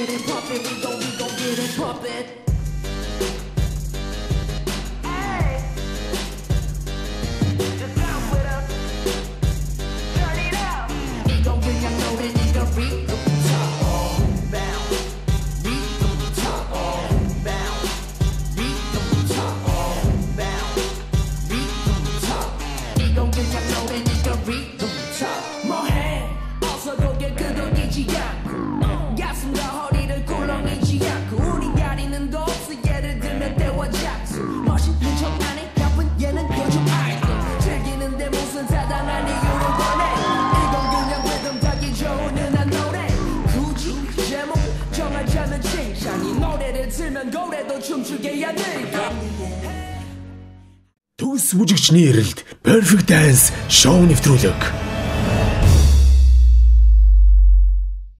get it pumping, we gon' get it pumping. Hey, just down with us. Turn it up. 이건 그냥 노래니까 리듬 타. Bounce, 리듬 타. Bounce, 리듬 타. Bounce, 리듬 타. 이건 그냥 노래니까 리듬 타. 뭐해? 어서 고개 끄덕이지 않고 가슴과 허리를 꿀렁이지 않고 우린 가리는 도 없어 예를 들면 때와 작수 멋있는 척 안해 나쁜 얘는 요즘 알고 즐기는데 무슨 타당한 이유를 원해 이건 그냥 리듬 타기 좋은 흔한 노래 굳이 제목 정하자면 칭찬 이 노래를 틀면 고래도 춤추게 해야 될까 Төгс бүжигчний эрэлд Perfect Dance шоу нэвтрүүлэг